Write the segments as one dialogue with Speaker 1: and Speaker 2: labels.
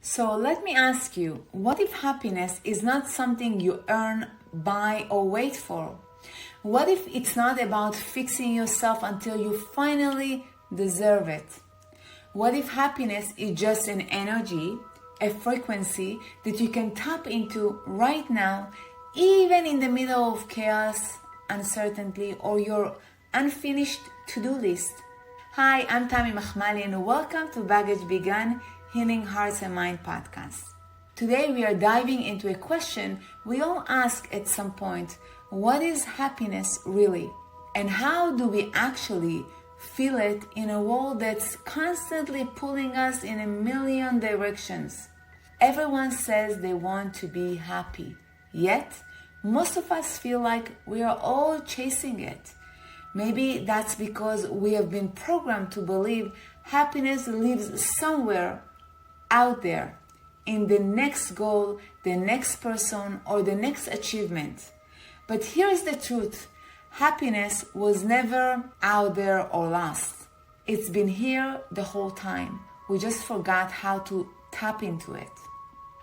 Speaker 1: So let me ask you, what if happiness is not something you earn, buy, or wait for? What if it's not about fixing yourself until you finally deserve it? What if happiness is just an energy, a frequency that you can tap into right now, even in the middle of chaos, uncertainty, or your unfinished to-do list? Hi, I'm Tammy Machmali and welcome to Baggage Begun, Healing Hearts and Mind podcast. Today we are diving into a question we all ask at some point. What is happiness really? And how do we actually feel it in a world that's constantly pulling us in a million directions? Everyone says they want to be happy, yet most of us feel like we are all chasing it. Maybe that's because we have been programmed to believe happiness lives somewhere out there, in the next goal, the next person, or the next achievement. But here's the truth. Happiness was never out there or lost. It's been here the whole time. We just forgot how to tap into it.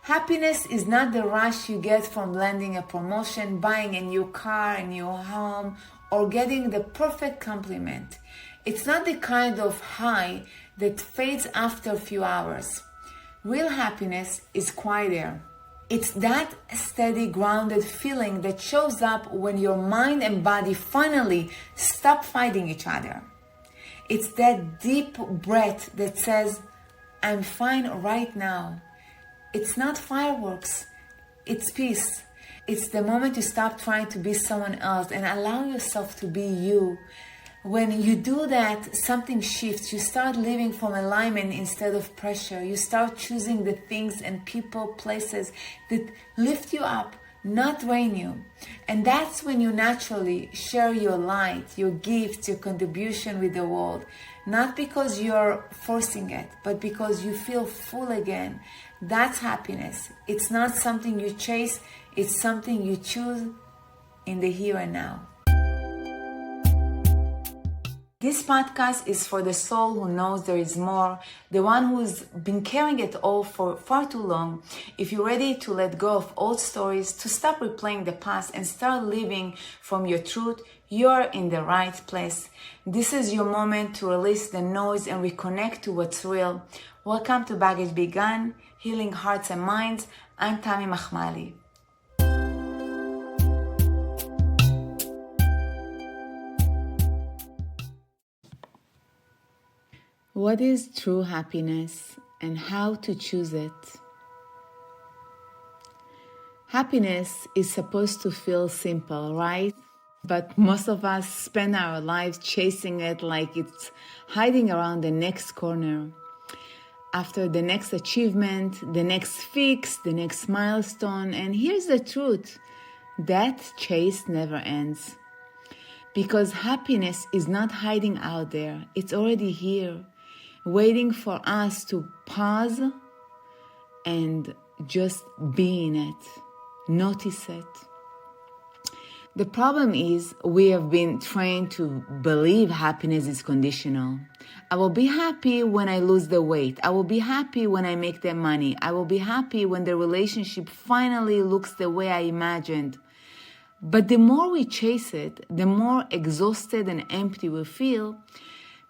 Speaker 1: Happiness is not the rush you get from landing a promotion, buying a new car, a new home, or getting the perfect compliment. It's not the kind of high that fades after a few hours. Real happiness is quieter. It's that steady, grounded feeling that shows up when your mind and body finally stop fighting each other. It's that deep breath that says, I'm fine right now. It's not fireworks. It's peace. It's the moment you stop trying to be someone else and allow yourself to be you. When you do that, something shifts. You start living from alignment instead of pressure. You start choosing the things and people, places that lift you up, not drain you. And that's when you naturally share your light, your gifts, your contribution with the world. Not because you're forcing it, but because you feel full again. That's happiness. It's not something you chase. It's something you choose in the here and now. This podcast is for the soul who knows there is more, the one who's been carrying it all for far too long. If you're ready to let go of old stories, to stop replaying the past and start living from your truth, you're in the right place. This is your moment to release the noise and reconnect to what's real. Welcome to Baggage Begun, Healing Hearts and Minds. I'm Tammy Machmali. What is true happiness and how to choose it? Happiness is supposed to feel simple, right? But most of us spend our lives chasing it like it's hiding around the next corner. After the next achievement, the next fix, the next milestone. And here's the truth. That chase never ends. Because happiness is not hiding out there. It's already here, waiting for us to pause and just be in it, notice it. The problem is we have been trained to believe happiness is conditional. I will be happy when I lose the weight. I will be happy when I make the money. I will be happy when the relationship finally looks the way I imagined. But the more we chase it, the more exhausted and empty we feel,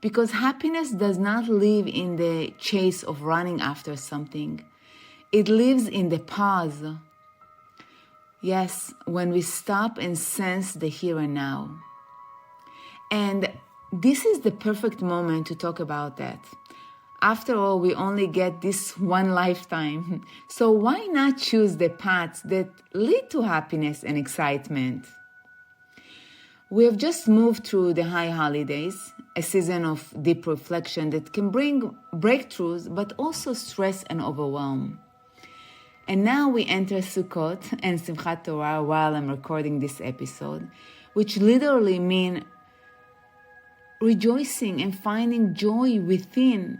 Speaker 1: because happiness does not live in the chase of running after something. It lives in the pause. Yes, when we stop and sense the here and now. And this is the perfect moment to talk about that. After all, we only get this one lifetime. So why not choose the paths that lead to happiness and excitement? We have just moved through the high holidays, a season of deep reflection that can bring breakthroughs, but also stress and overwhelm. And now we enter Sukkot and Simchat Torah while I'm recording this episode, which literally mean rejoicing and finding joy within,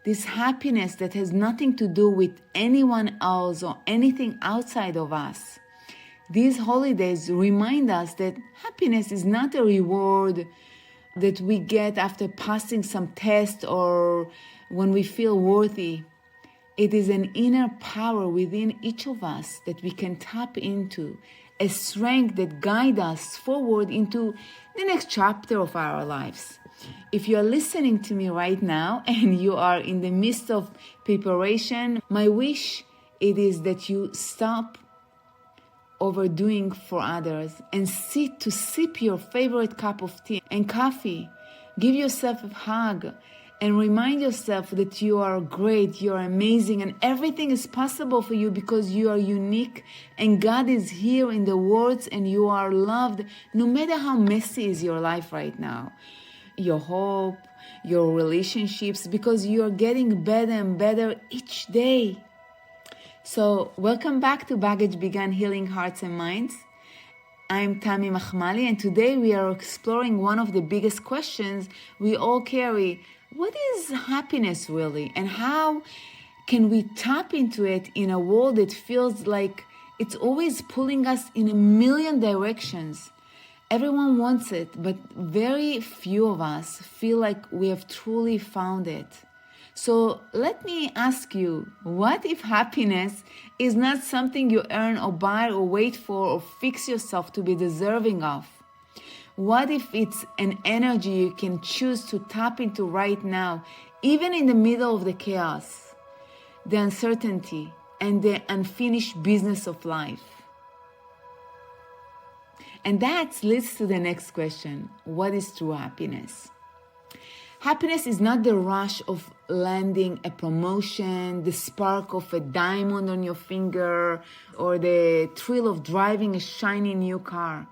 Speaker 1: this happiness that has nothing to do with anyone else or anything outside of us. These holidays remind us that happiness is not a reward that we get after passing some test or when we feel worthy. It is an inner power within each of us that we can tap into, a strength that guides us forward into the next chapter of our lives. If you are listening to me right now and you are in the midst of preparation, my wish it is that you stop overdoing for others and sit to sip your favorite cup of tea and coffee. Give yourself a hug and remind yourself that you are great, you are amazing, and everything is possible for you because you are unique and God is here in the world and you are loved no matter how messy is your life right now. Your hope, your relationships, because you are getting better and better each day. So welcome back to Baggage Began Healing Hearts and Minds. I'm Tammy Machmali, and today we are exploring one of the biggest questions we all carry. What is happiness really? And how can we tap into it in a world that feels like it's always pulling us in a million directions? Everyone wants it, but very few of us feel like we have truly found it. So let me ask you, what if happiness is not something you earn or buy or wait for or fix yourself to be deserving of? What if it's an energy you can choose to tap into right now, even in the middle of the chaos, the uncertainty, and the unfinished business of life? And that leads to the next question. What is true happiness? Happiness is not the rush of landing a promotion, the spark of a diamond on your finger, or the thrill of driving a shiny new car.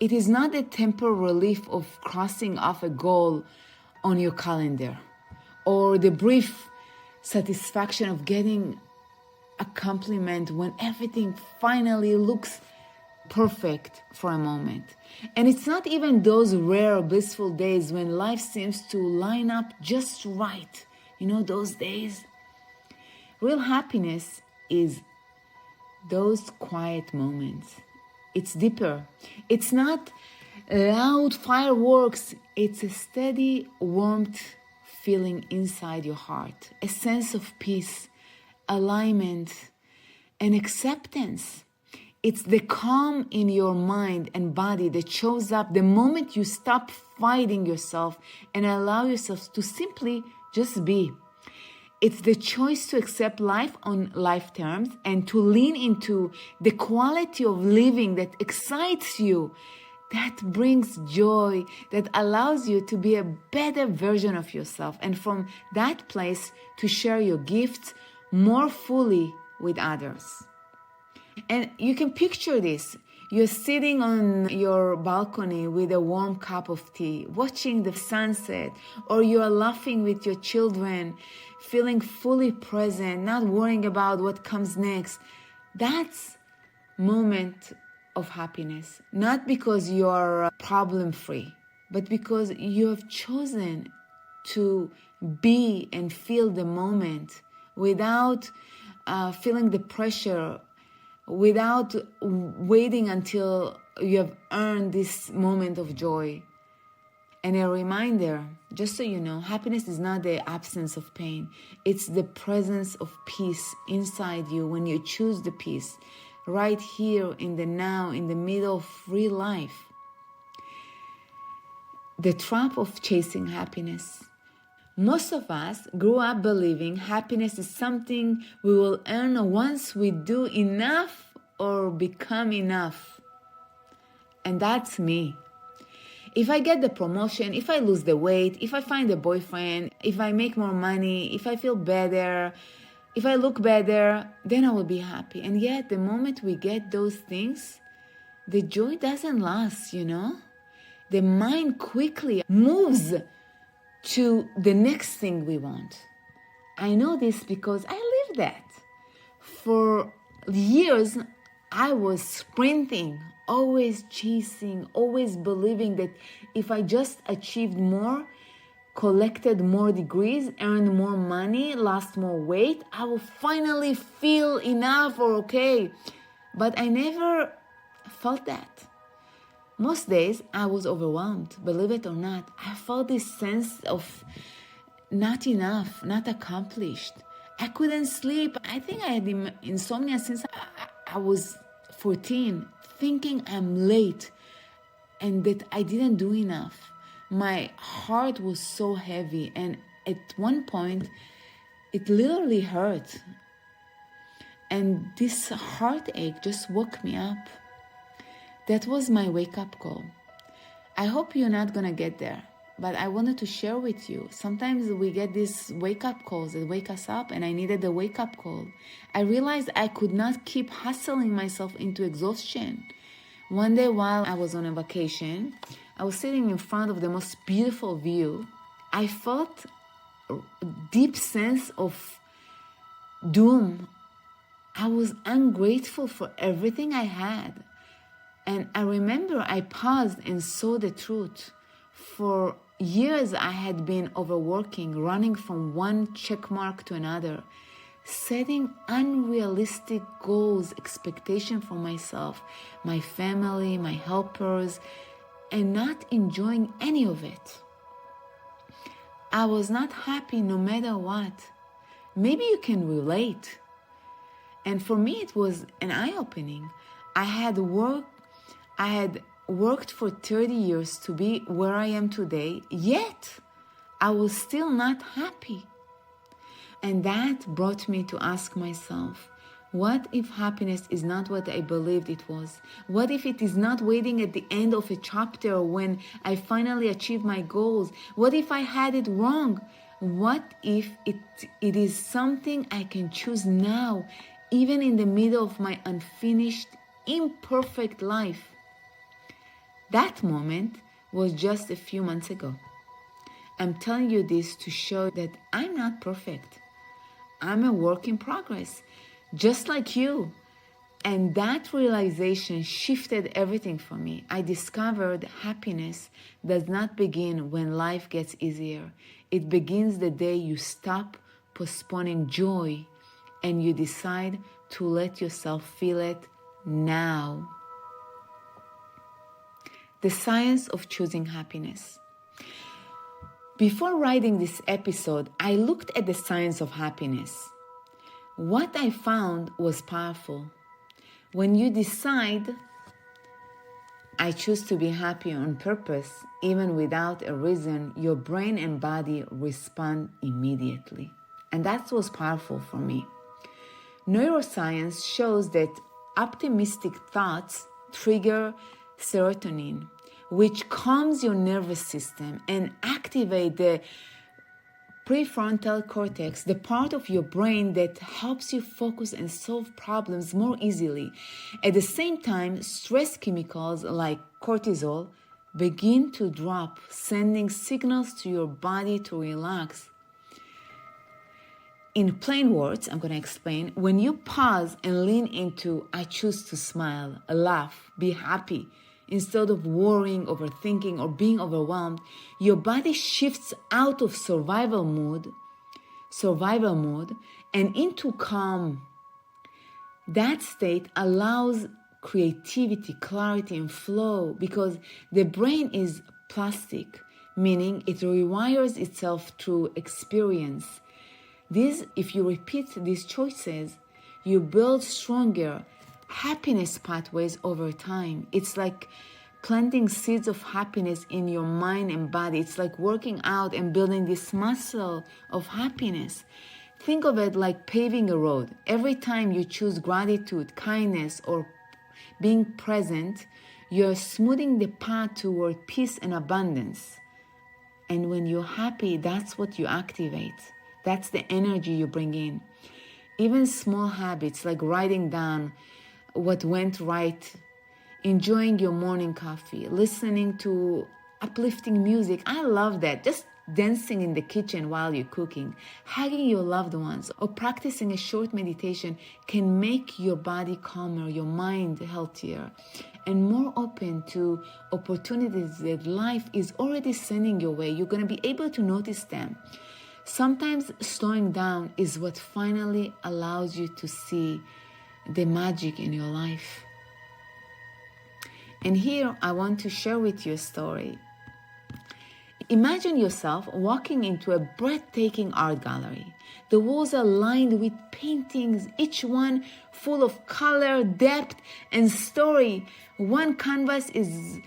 Speaker 1: It is not the temporary relief of crossing off a goal on your calendar, or the brief satisfaction of getting a compliment when everything finally looks perfect for a moment. And it's not even those rare blissful days when life seems to line up just right. You know, those days. Real happiness is those quiet moments. It's deeper. It's not loud fireworks. It's a steady warmth feeling inside your heart, a sense of peace, alignment, and acceptance. It's the calm in your mind and body that shows up the moment you stop fighting yourself and allow yourself to simply just be. It's the choice to accept life on life terms and to lean into the quality of living that excites you, that brings joy, that allows you to be a better version of yourself, and from that place to share your gifts more fully with others. And you can picture this. You're sitting on your balcony with a warm cup of tea, watching the sunset, or you are laughing with your children, feeling fully present, not worrying about what comes next. That's moment of happiness. Not because you're problem-free, but because you have chosen to be and feel the moment without feeling the pressure, without waiting until you have earned this moment of joy. And a reminder, just so you know, happiness is not the absence of pain. It's the presence of peace inside you when you choose the peace, right here in the now, in the middle of real life. The trap of chasing happiness. Most of us grew up believing happiness is something we will earn once we do enough or become enough. And that's me. If I get the promotion, if I lose the weight, if I find a boyfriend, if I make more money, if I feel better, if I look better, then I will be happy. And yet, the moment we get those things, the joy doesn't last, you know? The mind quickly moves to the next thing we want. I know this because I lived that. For years, I was sprinting, always chasing, always believing that if I just achieved more, collected more degrees, earned more money, lost more weight, I will finally feel enough or okay. But I never felt that. Most days I was overwhelmed, believe it or not. I felt this sense of not enough, not accomplished. I couldn't sleep. I think I had insomnia since I was 14, thinking I'm late and that I didn't do enough. My heart was so heavy, and at one point, it literally hurt. And this heartache just woke me up. That was my wake-up call. I hope you're not gonna get there, but I wanted to share with you. Sometimes we get these wake-up calls that wake us up, and I needed a wake-up call. I realized I could not keep hustling myself into exhaustion. One day while I was on a vacation, I was sitting in front of the most beautiful view. I felt a deep sense of doom. I was ungrateful for everything I had. And I remember I paused and saw the truth. For years I had been overworking, running from one check mark to another, setting unrealistic goals, expectations for myself, my family, my helpers, and not enjoying any of it. I was not happy no matter what. Maybe you can relate. And for me, it was an eye-opening. I had worked for 30 years to be where I am today, yet I was still not happy. And that brought me to ask myself, what if happiness is not what I believed it was? What if it is not waiting at the end of a chapter when I finally achieve my goals? What if I had it wrong? What if it is something I can choose now, even in the middle of my unfinished, imperfect life? That moment was just a few months ago. I'm telling you this to show that I'm not perfect. I'm a work in progress, just like you. And that realization shifted everything for me. I discovered happiness does not begin when life gets easier. It begins the day you stop postponing joy and you decide to let yourself feel it now. The science of choosing happiness. Before writing this episode, I looked at the science of happiness. What I found was powerful. When you decide, I choose to be happy on purpose, even without a reason, your brain and body respond immediately. And that was powerful for me. Neuroscience shows that optimistic thoughts trigger serotonin, which calms your nervous system and activate the prefrontal cortex, the part of your brain that helps you focus and solve problems more easily. At the same time, stress chemicals like cortisol begin to drop, sending signals to your body to relax. In plain words, I'm going to explain. When you pause and lean into, I choose to smile, laugh, be happy, instead of worrying, overthinking, or being overwhelmed, your body shifts out of survival mode and into calm. That state allows creativity, clarity, and flow because the brain is plastic, meaning it rewires itself through experience. If you repeat these choices, you build stronger happiness pathways over time. It's like planting seeds of happiness in your mind and body. It's like working out and building this muscle of happiness. Think of it like paving a road. Every time you choose gratitude, kindness, or being present, you're smoothing the path toward peace and abundance. And when you're happy, that's what you activate. That's the energy you bring in. Even small habits like writing down what went right, enjoying your morning coffee, listening to uplifting music. I love that. Just dancing in the kitchen while you're cooking, hugging your loved ones, or practicing a short meditation can make your body calmer, your mind healthier, and more open to opportunities that life is already sending your way. You're going to be able to notice them. Sometimes slowing down is what finally allows you to see the magic in your life. And here I want to share with you a story. Imagine yourself walking into a breathtaking art gallery. The walls are lined with paintings, each one full of color, depth, and story. One canvas is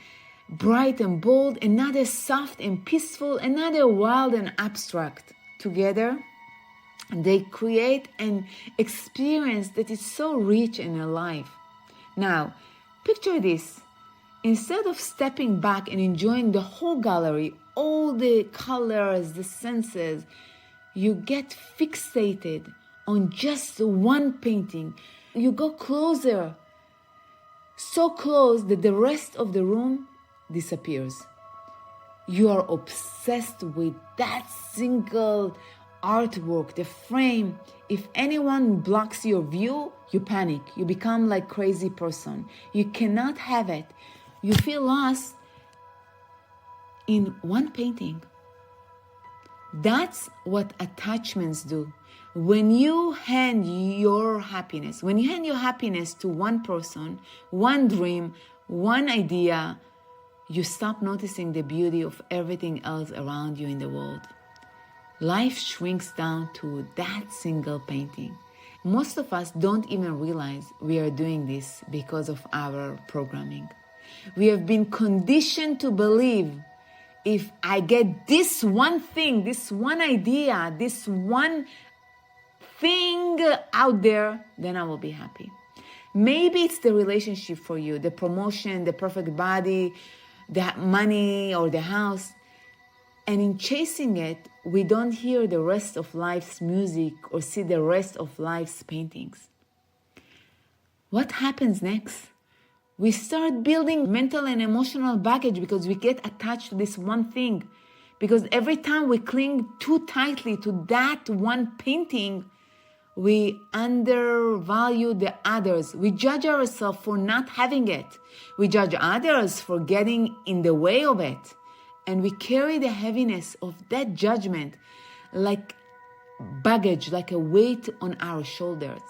Speaker 1: bright and bold, another soft and peaceful, another wild and abstract. Together, they create an experience that is so rich and alive. Now, picture this. Instead of stepping back and enjoying the whole gallery, all the colors, the senses, you get fixated on just one painting. You go closer, so close that the rest of the room disappears. You are obsessed with that single artwork, the frame. If anyone blocks your view, you panic. You become like a crazy person. You cannot have it. You feel lost in one painting. That's what attachments do. When you hand your happiness to one person, one dream, one idea, you stop noticing the beauty of everything else around you in the world. Life shrinks down to that single painting. Most of us don't even realize we are doing this because of our programming. We have been conditioned to believe, if I get this one thing, this one idea, this one thing out there, then I will be happy. Maybe it's the relationship for you, the promotion, the perfect body, the money, or the house. And in chasing it, we don't hear the rest of life's music or see the rest of life's paintings. What happens next? We start building mental and emotional baggage because we get attached to this one thing. Because every time we cling too tightly to that one painting, we undervalue the others. We judge ourselves for not having it. We judge others for getting in the way of it. And we carry the heaviness of that judgment like baggage, like a weight on our shoulders.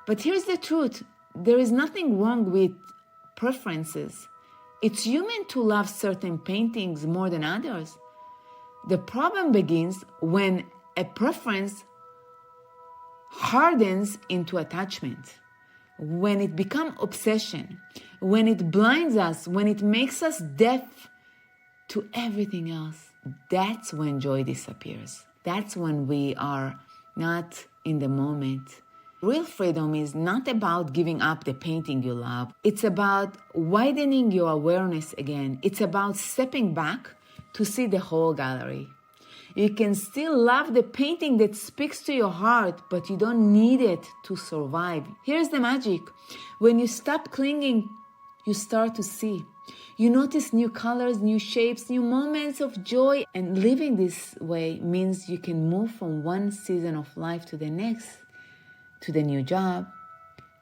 Speaker 1: But here's the truth. There is nothing wrong with preferences. It's human to love certain paintings more than others. The problem begins when a preference hardens into attachment, when it becomes obsession, when it blinds us, when it makes us deaf to everything else. That's when joy disappears. That's when we are not in the moment. Real freedom is not about giving up the painting you love. It's about widening your awareness again. It's about stepping back to see the whole gallery. You can still love the painting that speaks to your heart, but you don't need it to survive. Here's the magic. When you stop clinging, you start to see. You notice new colors, new shapes, new moments of joy. And living this way means you can move from one season of life to the next, to the new job,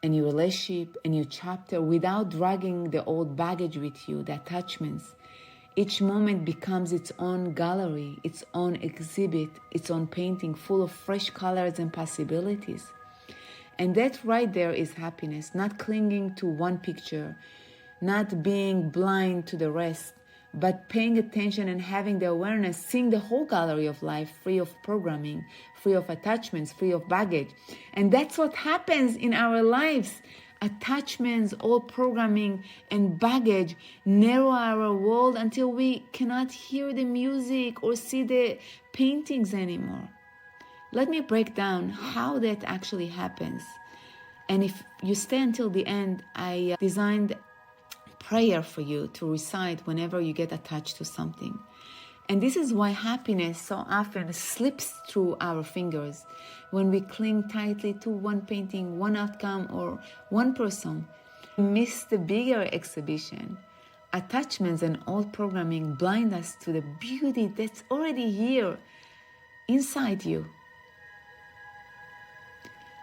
Speaker 1: a new relationship, a new chapter, without dragging the old baggage with you, the attachments. Each moment becomes its own gallery, its own exhibit, its own painting full of fresh colors and possibilities. And that right there is happiness, not clinging to one picture, not being blind to the rest, but paying attention and having the awareness, seeing the whole gallery of life, free of programming, free of attachments, free of baggage. And that's what happens in our lives. Attachments, all programming and baggage narrow our world until we cannot hear the music or see the paintings anymore. Let me break down how that actually happens. And if you stay until the end, I designed prayer for you to recite whenever you get attached to something. And this is why happiness so often slips through our fingers when we cling tightly to one painting, one outcome, or one person. We miss the bigger exhibition. Attachments and old programming blind us to the beauty that's already here inside you.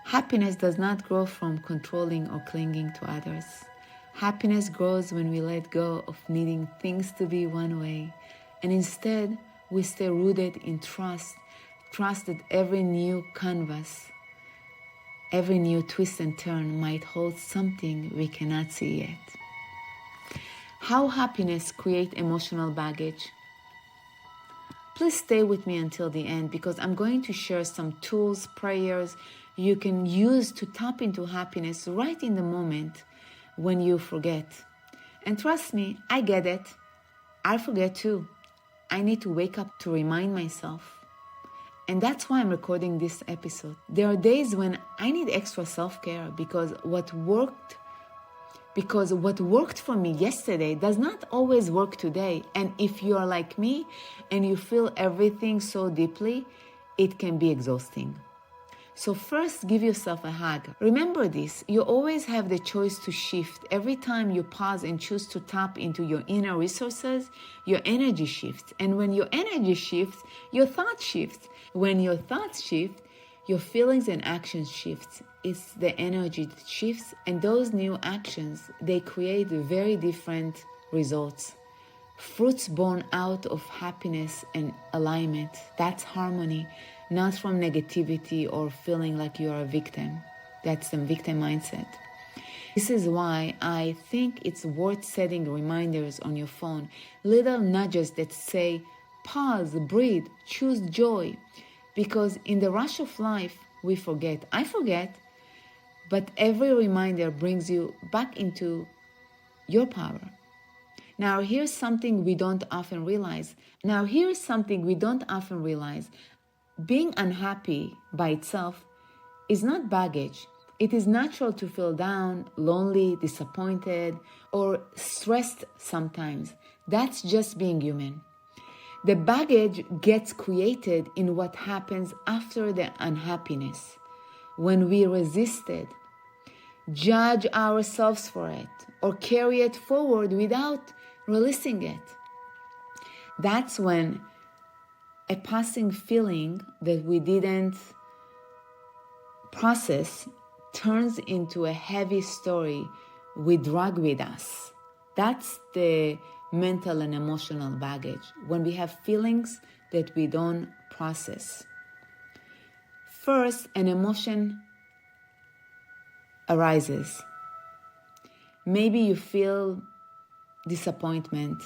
Speaker 1: Happiness does not grow from controlling or clinging to others. Happiness grows when we let go of needing things to be one way, and instead we stay rooted in trust that every new canvas, every new twist and turn might hold something we cannot see yet. How happiness creates emotional baggage? please stay with me until the end, because I'm going to share some tools, prayers you can use to tap into happiness right in the moment when you forget. And trust me, I get it. I forget too. I need to wake up to remind myself. And that's why I'm recording this episode. There are days when I need extra self-care because what worked for me yesterday does not always work today. And if you're like me and you feel everything so deeply, it can be exhausting. So first, give yourself a hug. Remember this, you always have the choice to shift. Every time you pause and choose to tap into your inner resources, your energy shifts. And when your energy shifts, your thoughts shift. When your thoughts shift, your feelings and actions shift. It's the energy that shifts, and those new actions, they create very different results. Fruits born out of happiness and alignment. That's harmony, not from negativity or feeling like you are a victim. That's the victim mindset. This is why I think it's worth setting reminders on your phone, little nudges that say, pause, breathe, choose joy. Because in the rush of life, we forget. I forget, but every reminder brings you back into your power. Now, here's something we don't often realize. Being unhappy by itself is not baggage. It is natural to feel down, lonely, disappointed, or stressed sometimes. That's just being human. The baggage gets created in what happens after the unhappiness. When we resist it, judge ourselves for it, or carry it forward without releasing it. That's when a passing feeling that we didn't process turns into a heavy story we drag with us. That's the mental and emotional baggage, when we have feelings that we don't process. First, an emotion arises. Maybe you feel disappointment.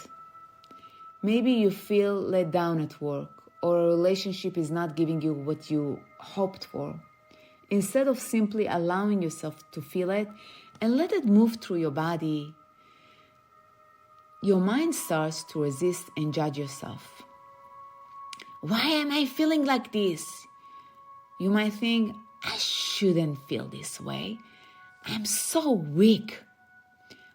Speaker 1: Maybe you feel let down at work, or a relationship is not giving you what you hoped for. Instead of simply allowing yourself to feel it and let it move through your body, your mind starts to resist and judge yourself. Why am I feeling like this? You might think, I shouldn't feel this way. I'm so weak.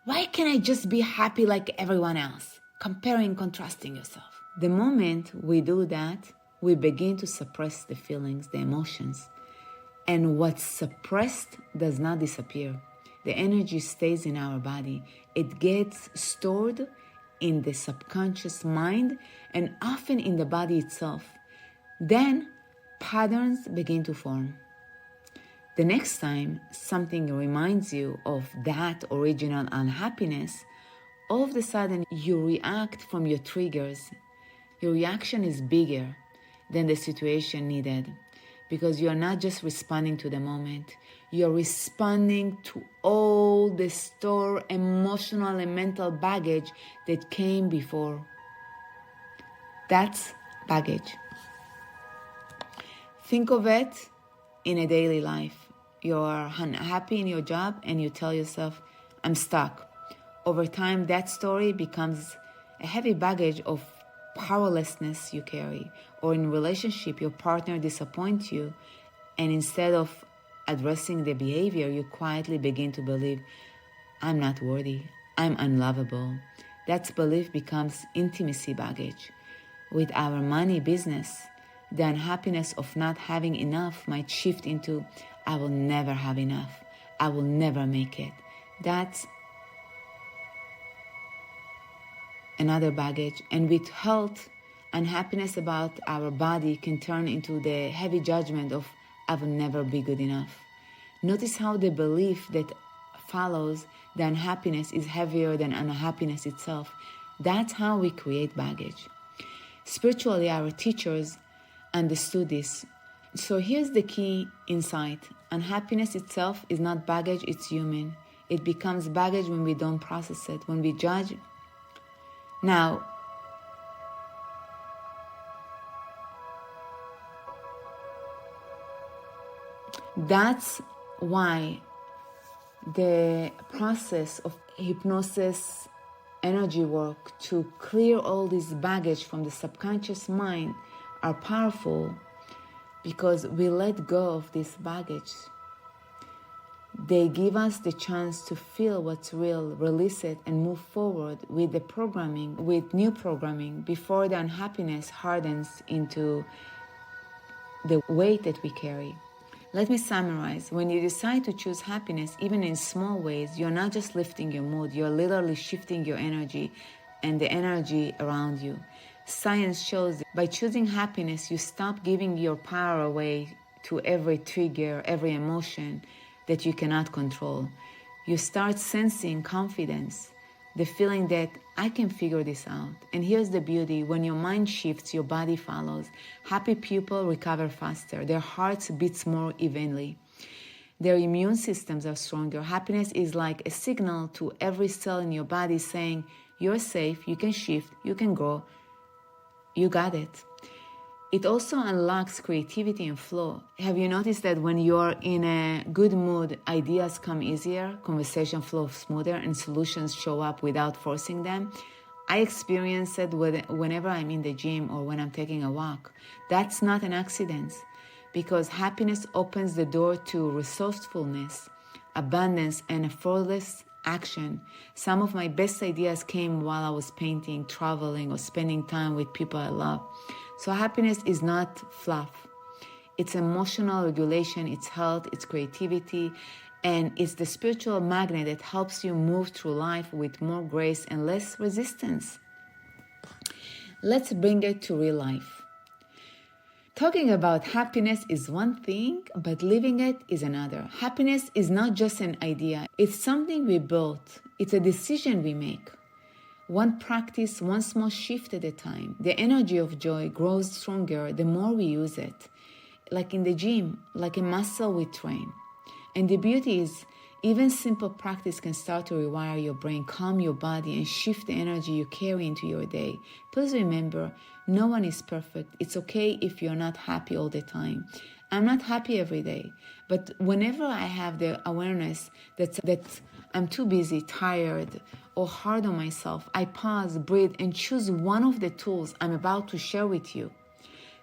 Speaker 1: Why can't I just be happy like everyone else? Comparing, contrasting yourself. The moment we do that, we begin to suppress the feelings, the emotions. And what's suppressed does not disappear. The energy stays in our body. It gets stored in the subconscious mind and often in the body itself. Then patterns begin to form. The next time something reminds you of that original unhappiness, all of a sudden you react from your triggers. Your reaction is bigger than the situation needed, because you are not just responding to the moment. You're responding to all the stored emotional and mental baggage that came before. That's baggage. Think of it in a daily life. You're unhappy in your job and you tell yourself, I'm stuck. Over time, that story becomes a heavy baggage of powerlessness you carry. Or in relationship, your partner disappoints you, and instead of addressing the behavior, you quietly begin to believe, I'm not worthy, I'm unlovable. That belief becomes intimacy baggage. With our money business, the unhappiness of not having enough might shift into, I will never have enough, I will never make it. That's another baggage. And with health, unhappiness about our body can turn into the heavy judgment of, I will never be good enough. Notice how the belief that follows the unhappiness is heavier than unhappiness itself. That's how we create baggage. Spiritually, our teachers understood this. So here's the key insight. Unhappiness itself is not baggage, it's human. It becomes baggage when we don't process it, when we judge. Now, That's why the process of hypnosis energy work to clear all this baggage from the subconscious mind are powerful, because we let go of this baggage. They give us the chance to feel what's real, release it, and move forward with the programming, with new programming, before the unhappiness hardens into the weight that we carry. Let me summarize. When you decide to choose happiness, even in small ways, you're not just lifting your mood, you're literally shifting your energy and the energy around you. Science shows that by choosing happiness, you stop giving your power away to every trigger, every emotion that you cannot control. You start sensing confidence, the feeling that I can figure this out. And here's the beauty: when your mind shifts, your body follows. Happy people recover faster. Their hearts beats more evenly. Their immune systems are stronger. Happiness is like a signal to every cell in your body saying, you're safe, you can shift, you can grow, you got it. It also unlocks creativity and flow. Have you noticed that when you're in a good mood, ideas come easier, conversation flows smoother, and solutions show up without forcing them? I experience it whenever I'm in the gym or when I'm taking a walk. That's not an accident, because happiness opens the door to resourcefulness, abundance, and effortless action. Some of my best ideas came while I was painting, traveling, or spending time with people I love. So happiness is not fluff. It's emotional regulation, it's health, it's creativity, and it's the spiritual magnet that helps you move through life with more grace and less resistance. Let's bring it to real life. Talking about happiness is one thing, but living it is another. Happiness is not just an idea. It's something we build. It's a decision we make. One practice, one small shift at a time. The energy of joy grows stronger the more we use it. Like in the gym, like a muscle we train. And the beauty is, even simple practice can start to rewire your brain, calm your body, and shift the energy you carry into your day. Please remember, no one is perfect. It's okay if you're not happy all the time. I'm not happy every day, but whenever I have the awareness that I'm too busy, tired, or hard on myself, I pause, breathe, and choose one of the tools I'm about to share with you.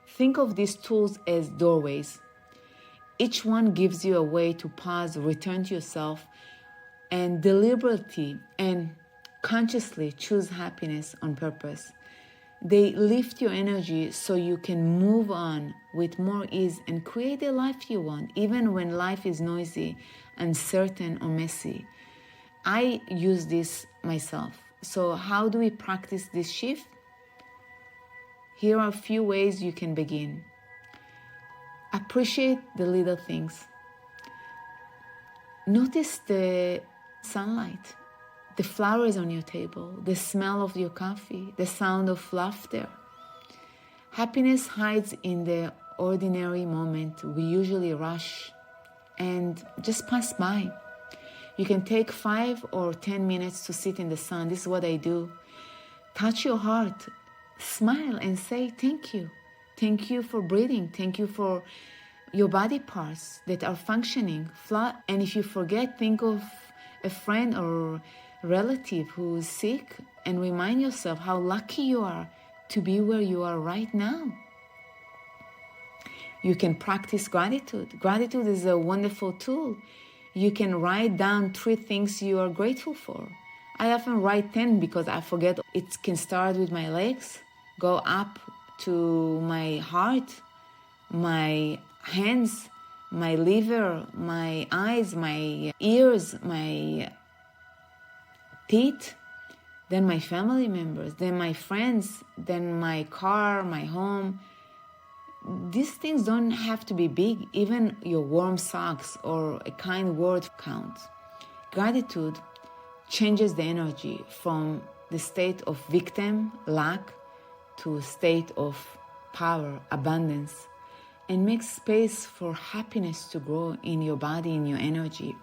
Speaker 1: Think of these tools as doorways. Each one gives you a way to pause, return to yourself, and deliberately and consciously choose happiness on purpose. They lift your energy so you can move on with more ease and create the life you want, even when life is noisy, uncertain, or messy. I use this myself. So how do we practice this shift? Here are a few ways you can begin. Appreciate the little things. Notice the sunlight, the flowers on your table, the smell of your coffee, the sound of laughter. Happiness hides in the ordinary moment we usually rush and just pass by. You can take 5 or 10 minutes to sit in the sun. This is what I do. Touch your heart, smile, and say thank you. Thank you for breathing. Thank you for your body parts that are functioning. And if you forget, think of a friend or relative who is sick and remind yourself how lucky you are to be where you are right now. You can practice gratitude. Gratitude is a wonderful tool. You can write down 3 things you are grateful for. I often write 10 because I forget. It can start with my legs, go up to my heart, my hands, my liver, my eyes, my ears, my teeth, then my family members, then my friends, then my car, my home. These things don't have to be big. Even your warm socks or a kind word counts. Gratitude changes the energy from the state of victim, lack, to a state of power, abundance, and makes space for happiness to grow in your body, in your energy.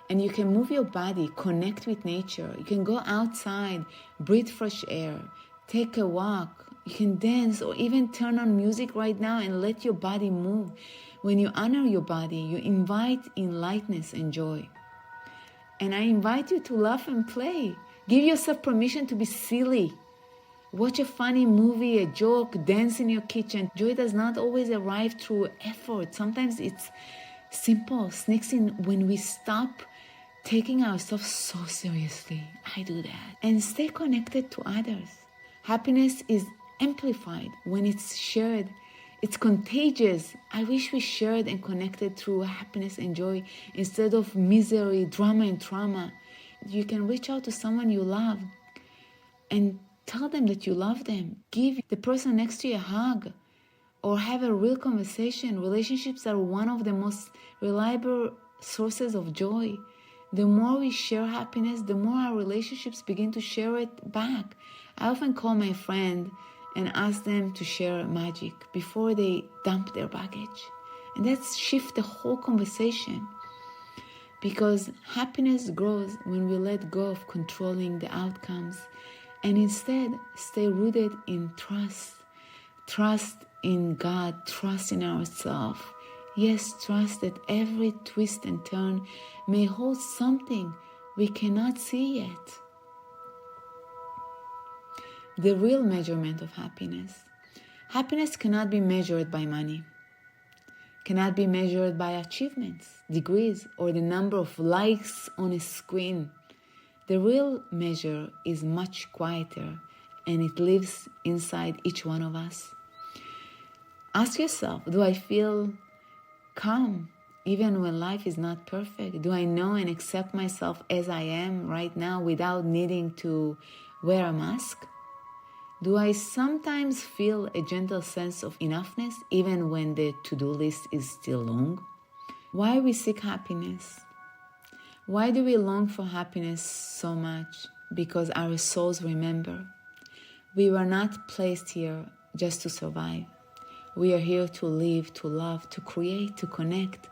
Speaker 1: And you can move your body, connect with nature. You can go outside, breathe fresh air, take a walk. You can dance or even turn on music right now and let your body move. When you honor your body, you invite in lightness and joy. And I invite you to laugh and play. Give yourself permission to be silly. Watch a funny movie, a joke, dance in your kitchen. Joy does not always arrive through effort. Sometimes it's simple, sneaks in when we stop taking ourselves so seriously. I do that. And stay connected to others. Happiness is amplified when it's shared. It's contagious. I wish we shared and connected through happiness and joy instead of misery, drama, and trauma. You can reach out to someone you love and tell them that you love them. Give the person next to you a hug or have a real conversation. Relationships are one of the most reliable sources of joy. The more we share happiness, the more our relationships begin to share it back. I often call my friend and ask them to share magic before they dump their baggage. And that's shift the whole conversation. Because happiness grows when we let go of controlling the outcomes and instead stay rooted in trust. Trust in God, trust in ourselves. Yes, trust that every twist and turn may hold something we cannot see yet. The real measurement of happiness. Happiness cannot be measured by money, cannot be measured by achievements, degrees, or the number of likes on a screen. The real measure is much quieter, and it lives inside each one of us. Ask yourself, do I feel calm even when life is not perfect? Do I know and accept myself as I am right now without needing to wear a mask? Do I sometimes feel a gentle sense of enoughness even when the to-do list is still long? Why we seek happiness? Why do we long for happiness so much? Because our souls remember. We were not placed here just to survive. We are here to live, to love, to create, to connect.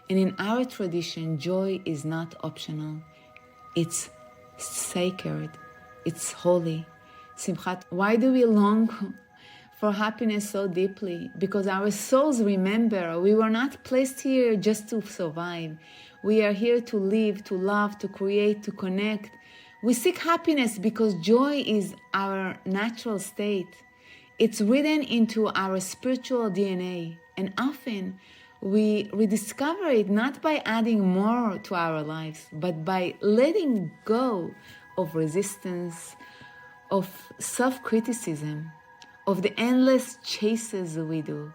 Speaker 1: And in our tradition, joy is not optional. It's sacred. It's holy. Simchat. Why do we long for happiness so deeply? Because our souls remember we were not placed here just to survive. We are here to live, to love, to create, to connect. We seek happiness because joy is our natural state. It's written into our spiritual DNA, and often we rediscover it not by adding more to our lives, but by letting go of resistance, of self-criticism, of the endless chases we do.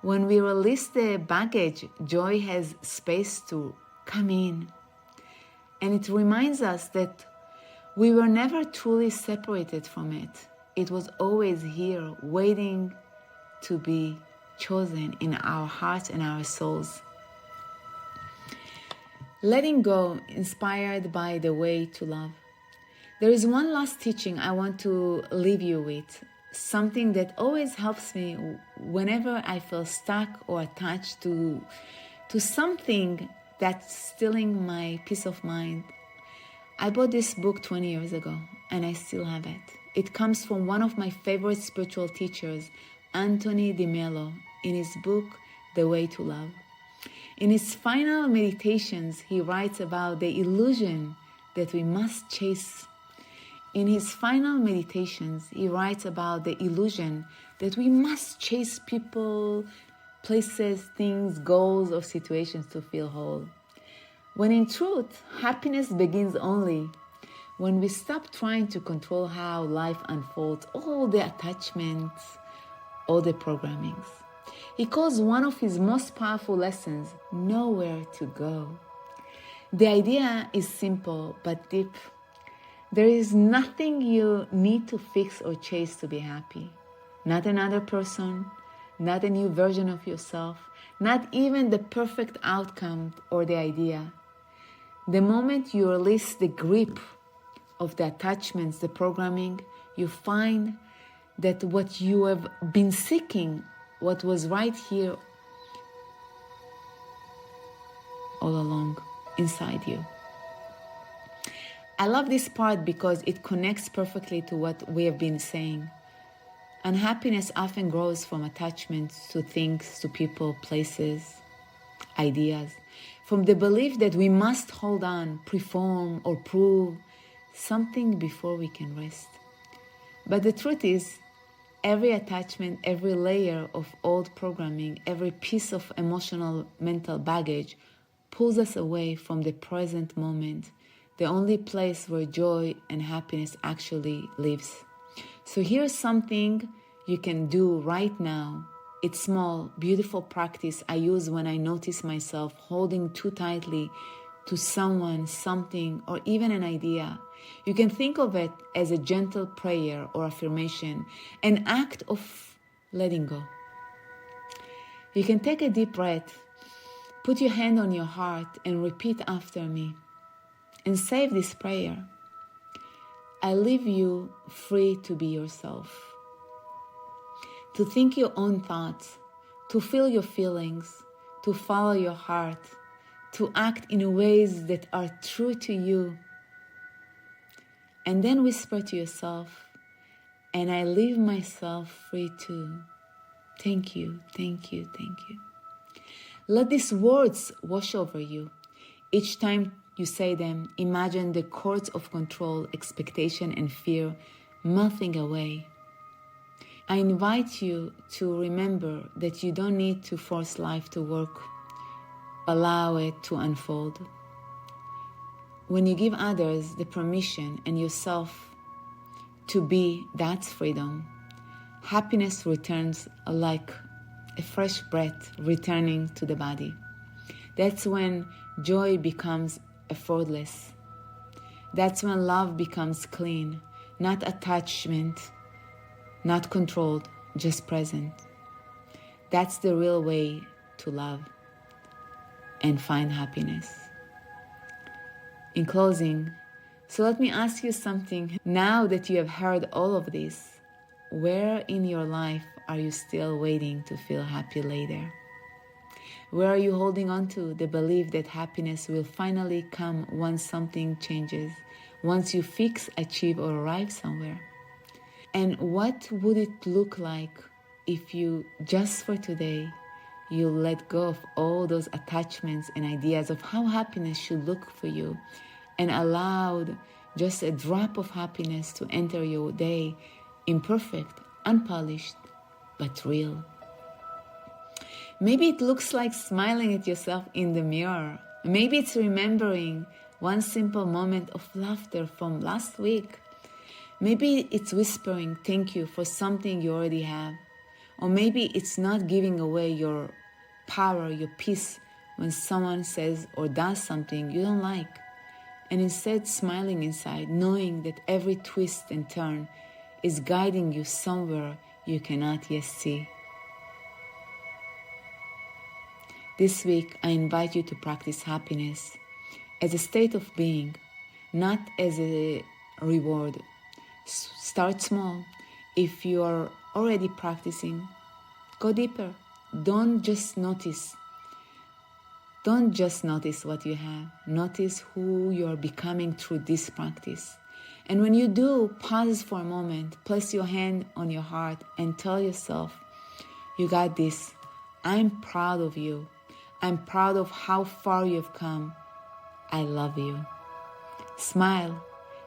Speaker 1: When we release the baggage, joy has space to come in. And it reminds us that we were never truly separated from it. It was always here, waiting to be chosen in our hearts and our souls. Letting go, inspired by the way to love. There is one last teaching I want to leave you with, something that always helps me whenever I feel stuck or attached to something that's stealing my peace of mind. I bought this book 20 years ago, and I still have it. It comes from one of my favorite spiritual teachers, Anthony De Mello, in his book, The Way to Love. In his final meditations, he writes about the illusion that we must chase. In his final meditations, he writes about the illusion that we must chase people, places, things, goals, or situations to feel whole. When in truth, happiness begins only when we stop trying to control how life unfolds, all the attachments, all the programmings. He calls one of his most powerful lessons, nowhere to go. The idea is simple but deep. There is nothing you need to fix or chase to be happy. Not another person, not a new version of yourself, not even the perfect outcome or the idea. The moment you release the grip of the attachments, the programming, you find that what you have been seeking, what was right here all along inside you. I love this part because it connects perfectly to what we have been saying. Unhappiness often grows from attachments to things, to people, places, ideas, from the belief that we must hold on, perform, or prove something before we can rest. But the truth is, every attachment, every layer of old programming, every piece of emotional mental baggage pulls us away from the present moment, the only place where joy and happiness actually lives. So here's something you can do right now. It's small, beautiful practice I use when I notice myself holding too tightly to someone, something, or even an idea. You can think of it as a gentle prayer or affirmation, an act of letting go. You can take a deep breath, put your hand on your heart, and repeat after me. And save this prayer. I leave you free to be yourself, to think your own thoughts, to feel your feelings, to follow your heart, to act in ways that are true to you. And then whisper to yourself, and I leave myself free too. Thank you, thank you, thank you. Let these words wash over you. Each time you say them, imagine the cords of control, expectation, and fear melting away. I invite you to remember that you don't need to force life to work. Allow it to unfold. When you give others the permission and yourself to be, that's freedom. Happiness returns like a fresh breath returning to the body. That's when joy becomes effortless. That's when love becomes clean, not attachment, not controlled, just present. That's the real way to love and find happiness. In closing, so let me ask you something. Now that you have heard all of this, where in your life are you still waiting to feel happy later? Where are you holding on to the belief that happiness will finally come once something changes, once you fix, achieve, or arrive somewhere? And what would it look like if you, just for today, you let go of all those attachments and ideas of how happiness should look for you and allowed just a drop of happiness to enter your day, imperfect, unpolished, but real? Maybe it looks like smiling at yourself in the mirror. Maybe it's remembering one simple moment of laughter from last week. Maybe it's whispering thank you for something you already have. Or maybe it's not giving away your power, your peace when someone says or does something you don't like. And instead smiling inside, knowing that every twist and turn is guiding you somewhere you cannot yet see. This week, I invite you to practice happiness as a state of being, not as a reward. Start small. If you are already practicing, go deeper. Don't just notice what you have. Notice who you are becoming through this practice. And when you do, pause for a moment, place your hand on your heart and tell yourself, you got this. I'm proud of you. I'm proud of how far you've come. I love you. Smile.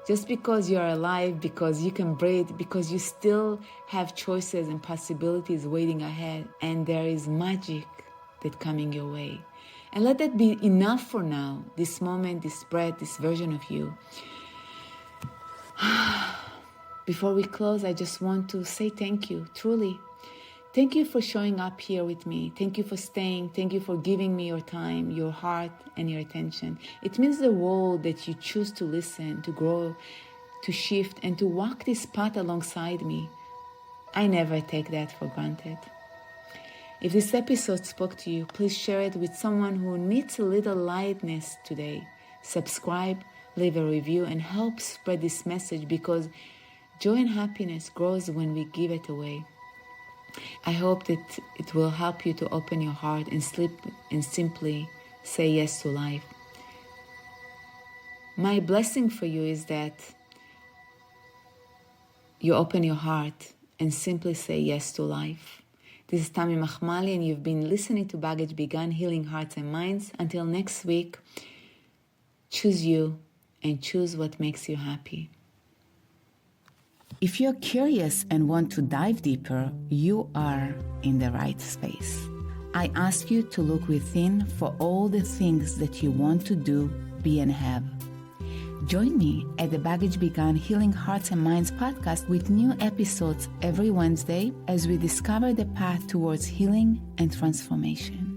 Speaker 1: Just because you're alive, because you can breathe, because you still have choices and possibilities waiting ahead, and there is magic that's coming your way. And let that be enough for now, this moment, this breath, this version of you. Before we close, I just want to say thank you, truly. Thank you for showing up here with me. Thank you for staying. Thank you for giving me your time, your heart, and your attention. It means the world that you choose to listen, to grow, to shift, and to walk this path alongside me. I never take that for granted. If this episode spoke to you, please share it with someone who needs a little lightness today. Subscribe, leave a review, and help spread this message, because joy and happiness grows when we give it away. I hope that it will help you to open your heart and sleep and simply say yes to life. My blessing for you is that you open your heart and simply say yes to life. This is Tammy Machmali, and you've been listening to Baggage Begun, Healing Hearts and Minds. Until next week, choose you and choose what makes you happy. If you're curious and want to dive deeper, you are in the right space. I ask you to look within for all the things that you want to do, be, and have. Join me at the Baggage Begun Healing Hearts and Minds podcast with new episodes every Wednesday as we discover the path towards healing and transformation.